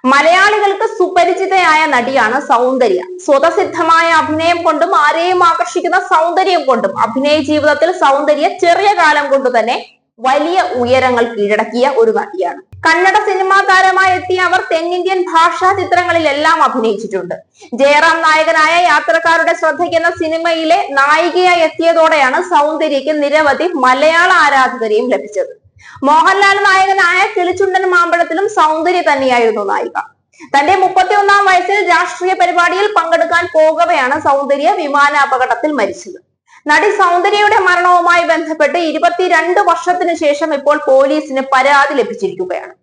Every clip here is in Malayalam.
മലയാളികൾക്ക് സുപരിചിതയായ നടിയാണ് സൗന്ദര്യ. സ്വതസിദ്ധമായ അഭിനയം കൊണ്ടും ആരെയും ആകർഷിക്കുന്ന സൗന്ദര്യം കൊണ്ടും അഭിനയ ജീവിതത്തിൽ സൗന്ദര്യ ചെറിയ കാലം കൊണ്ട് തന്നെ വലിയ ഉയരങ്ങൾ കീഴടക്കിയ ഒരു നടിയാണ്. കന്നഡ സിനിമാ താരമായി എത്തിയ അവർ തെന്നിന്ത്യൻ ഭാഷാ ചിത്രങ്ങളിലെല്ലാം അഭിനയിച്ചിട്ടുണ്ട്. ജയറാം നായകനായ യാത്രക്കാരുടെ ശ്രദ്ധയ്ക്ക് എന്ന സിനിമയിലെ നായികയായി എത്തിയതോടെയാണ് സൗന്ദര്യയ്ക്ക് നിരവധി മലയാള ആരാധകരെയും ലഭിച്ചത്. മോഹൻലാൽ നായകനായ കിളിച്ചുണ്ടൻ മാമ്പഴത്തിലും സൗന്ദര്യ തന്നെയായിരുന്നു നായിക. തന്റെ 31-ാം വയസ്സിൽ രാഷ്ട്രീയ പരിപാടിയിൽ പങ്കെടുക്കാൻ പോകവെയാണ് സൗന്ദര്യ വിമാനാപകടത്തിൽ മരിച്ചത്. നടി സൗന്ദര്യയുടെ മരണവുമായി ബന്ധപ്പെട്ട് 22 വർഷത്തിനു ശേഷം ഇപ്പോൾ പോലീസിന് പരാതി ലഭിച്ചിരിക്കുകയാണ്.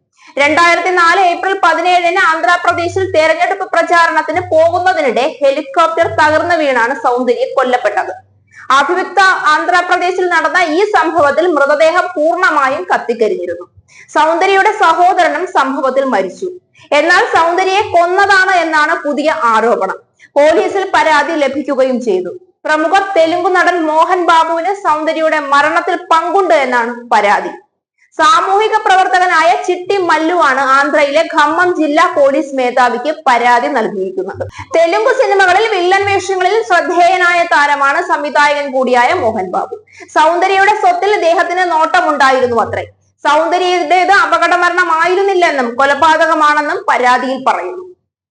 2004 ഏപ്രിൽ 17-ന് ആന്ധ്രാപ്രദേശിൽ തെരഞ്ഞെടുപ്പ് പ്രചാരണത്തിന് പോകുന്നതിനിടെ ഹെലികോപ്റ്റർ തകർന്നു വീണാണ് സൗന്ദര്യ കൊല്ലപ്പെട്ടത്. അഭിയുക്ത ആന്ധ്രാപ്രദേശിൽ നടന്ന ഈ സംഭവത്തിൽ മൃതദേഹം പൂർണ്ണമായും കത്തിക്കരിഞ്ഞിരുന്നു. സൗന്ദര്യയുടെ സഹോദരനും സംഭവത്തിൽ മരിച്ചു. എന്നാൽ സൗന്ദര്യയെ കൊന്നതാണ് എന്നാണ് പുതിയ ആരോപണം. പോലീസിൽ പരാതി ലഭിക്കുകയും ചെയ്തു. പ്രമുഖ തെലുങ്ക് നടൻ മോഹൻ ബാബുവിന് സൗന്ദര്യയുടെ മരണത്തിൽ പങ്കുണ്ട് എന്നാണ് പരാതി. സാമൂഹിക പ്രവർത്തകനായ ചിട്ടി മല്ലുവാണ് ആന്ധ്രയിലെ ഖമ്മം ജില്ലാ പോലീസ് മേധാവിക്ക് പരാതി നൽകിയിരിക്കുന്നത്. തെലുങ്ക് സിനിമകളിൽ വില്ലൻ വേഷങ്ങളിൽ ശ്രദ്ധേയനായ താരമാണ് സംവിധായകൻ കൂടിയായ മോഹൻ ബാബു. സൗന്ദര്യയുടെ സ്വത്തിൽ ഇദ്ദേഹത്തിന് നോട്ടമുണ്ടായിരുന്നു അത്രേ. സൗന്ദര്യയുടേത് അപകട മരണമായിരുന്നില്ലെന്നും കൊലപാതകമാണെന്നും പരാതിയിൽ പറയുന്നു.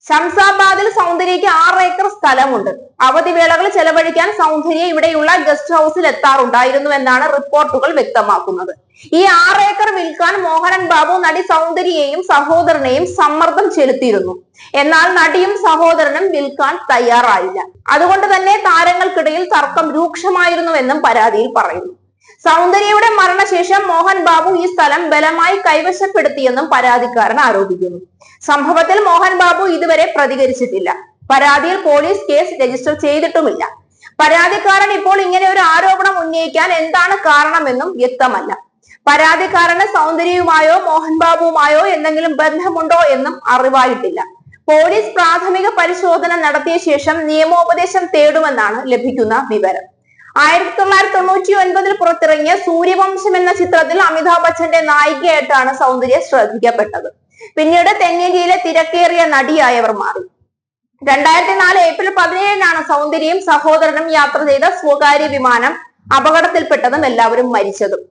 ശംസാബാദിൽ സൗന്ദര്യയ്ക്ക് 6 ഏക്കർ സ്ഥലമുണ്ട്. അവധിവേളകൾ ചെലവഴിക്കാൻ സൗന്ദര്യ ഇവിടെയുള്ള ഗസ്റ്റ് ഹൗസിൽ എത്താറുണ്ടായിരുന്നുവെന്നാണ് റിപ്പോർട്ടുകൾ വ്യക്തമാക്കുന്നത്. ഈ 6 ഏക്കർ വിൽക്കാൻ മോഹൻ ബാബു നടി സൗന്ദര്യയെയും സഹോദരനെയും സമ്മർദ്ദം ചെലുത്തിയിരുന്നു. എന്നാൽ നടിയും സഹോദരനും വിൽക്കാൻ തയ്യാറായില്ല. അതുകൊണ്ട് തന്നെ താരങ്ങൾക്കിടയിൽ തർക്കം രൂക്ഷമായിരുന്നുവെന്നും പരാതിയിൽ പറയുന്നു. സൗന്ദര്യയുടെ മരണശേഷം മോഹൻ ബാബു ഈ സ്ഥലം ബലമായി കൈവശപ്പെടുത്തിയെന്നും പരാതിക്കാരൻ ആരോപിക്കുന്നു. സംഭവത്തിൽ മോഹൻ ബാബു ഇതുവരെ പ്രതികരിച്ചിട്ടില്ല. പരാതിയിൽ പോലീസ് കേസ് രജിസ്റ്റർ ചെയ്തിട്ടുമില്ല. പരാതിക്കാരൻ ഇപ്പോൾ ഇങ്ങനെ ഒരു ആരോപണം ഉന്നയിക്കാൻ എന്താണ് കാരണമെന്നും വ്യക്തമല്ല. പരാതിക്കാരന് സൗന്ദര്യവുമായോ മോഹൻ ബാബുവുമായോ എന്തെങ്കിലും ബന്ധമുണ്ടോ എന്നും അറിവായിട്ടില്ല. പോലീസ് പ്രാഥമിക പരിശോധന നടത്തിയ ശേഷം നിയമോപദേശം തേടുമെന്നാണ് ലഭിക്കുന്ന വിവരം. 1999 പുറത്തിറങ്ങിയ സൂര്യവംശം എന്ന ചിത്രത്തിൽ അമിതാഭ് ബച്ചന്റെ നായികയായിട്ടാണ് സൗന്ദര്യ ശ്രദ്ധിക്കപ്പെട്ടത്. പിന്നീട് തെന്നിന്ത്യയിലെ തിരക്കേറിയ നടിയായവർ മാറി. 2004 ഏപ്രിൽ 17-നാണ് സൗന്ദര്യയും സഹോദരനും യാത്ര ചെയ്ത സ്വകാര്യ വിമാനം അപകടത്തിൽപ്പെട്ടതും എല്ലാവരും മരിച്ചതും.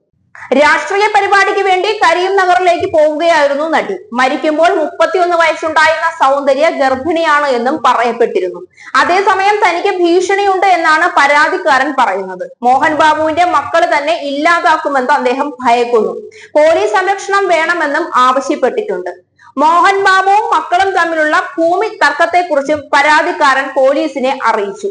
രാഷ്ട്രീയ പരിപാടിക്ക് വേണ്ടി കരീം നഗറിലേക്ക് പോവുകയായിരുന്നു നടി. മരിക്കുമ്പോൾ 31 വയസ്സുണ്ടായിരുന്ന സൗന്ദര്യ ഗർഭിണിയാണ് എന്നും പറയപ്പെട്ടിരുന്നു. അതേസമയം തനിക്ക് ഭീഷണിയുണ്ട് എന്നാണ് പരാതിക്കാരൻ പറയുന്നത്. മോഹൻ ബാബുവിന്റെ മക്കള് തന്നെ ഇല്ലാതാക്കുമെന്ന് അദ്ദേഹം ഭയക്കുന്നു. പോലീസ് സംരക്ഷണം വേണമെന്നും ആവശ്യപ്പെട്ടിട്ടുണ്ട്. മോഹൻ ബാബുവും മക്കളും തമ്മിലുള്ള ഭൂമി തർക്കത്തെക്കുറിച്ചും പരാതിക്കാരൻ പോലീസിനെ അറിയിച്ചു.